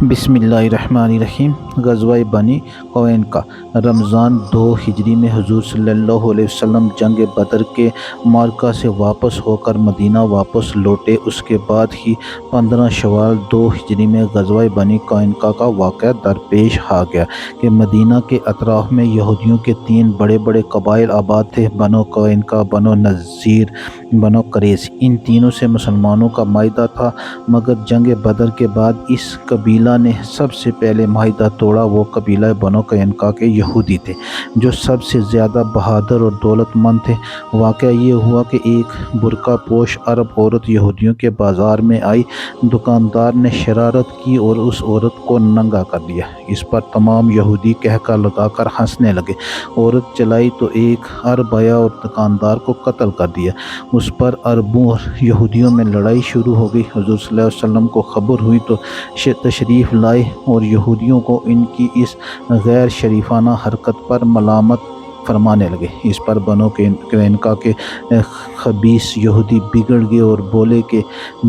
بسم اللہ الرحمن الرحیم۔ غزوہ بنی قینقاع رمضان 2 ہجری میں حضور صلی اللہ علیہ وسلم جنگ بدر کے معرکہ سے واپس ہو کر مدینہ واپس لوٹے۔ اس کے بعد ہی 15 شوال 2 ہجری میں غزوہ بنی قینقاع کا واقعہ درپیش آ گیا کہ مدینہ کے اطراف میں یہودیوں کے 3 بڑے بڑے قبائل آباد تھے: بنو قینقاع، بنو نذیر، بنو قریظہ۔ ان تینوں سے مسلمانوں کا معاہدہ تھا، مگر جنگ بدر کے بعد اس قبیلہ نے سب سے پہلے معاہدہ توڑا۔ وہ قبیلہ بنو قینقاع کے یہودی تھے جو سب سے زیادہ بہادر اور دولت مند تھے۔ واقعہ یہ ہوا کہ ایک برقع پوش عرب عورت یہودیوں کے بازار میں آئی۔ دکاندار نے شرارت کی اور اس عورت کو ننگا کر دیا۔ اس پر تمام یہودی قہقہ لگا کر ہنسنے لگے۔ عورت چلائی تو ایک عرب آیا اور دکاندار کو قتل کر دیا۔ اس پر عربوں اور یہودیوں میں لڑائی شروع ہو گئی۔ حضور صلی اللہ علیہ وسلم کو خبر ہوئی تو تشریف لائے اور یہودیوں کو ان کی اس غیر شریفانہ حرکت پر ملامت فرمانے لگے۔ اس پر بنو قینقاع کے خبیث یہودی بگڑ گئے اور بولے کہ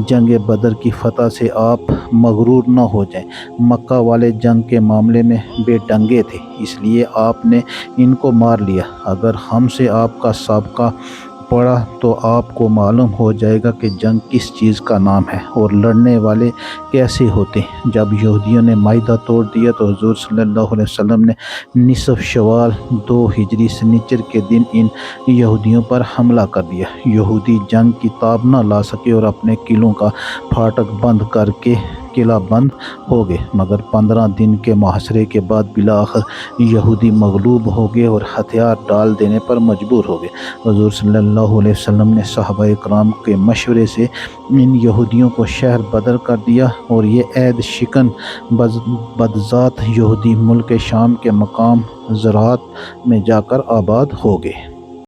جنگ بدر کی فتح سے آپ مغرور نہ ہو جائیں۔ مکہ والے جنگ کے معاملے میں بے ڈنگے تھے، اس لیے آپ نے ان کو مار لیا۔ اگر ہم سے آپ کا سابقہ پڑھا تو آپ کو معلوم ہو جائے گا کہ جنگ کس چیز کا نام ہے اور لڑنے والے کیسے ہوتے ہیں۔ جب یہودیوں نے معاہدہ توڑ دیا تو حضور صلی اللہ علیہ وسلم نے نصف شوال 2 ہجری سنیچر کے دن ان یہودیوں پر حملہ کر دیا۔ یہودی جنگ کی تاب نہ لا سکے اور اپنے قلعوں کا پھاٹک بند کر کے قلعہ بند ہو گئے، مگر 15 دن کے محاصرے کے بعد بالآخر یہودی مغلوب ہو گئے اور ہتھیار ڈال دینے پر مجبور ہو گئے۔ حضور صلی اللہ علیہ وسلم نے صحابہ کرام کے مشورے سے ان یہودیوں کو شہر بدر کر دیا اور یہ عہد شکن بدذات یہودی ملک شام کے مقام زرات میں جا کر آباد ہو گئے۔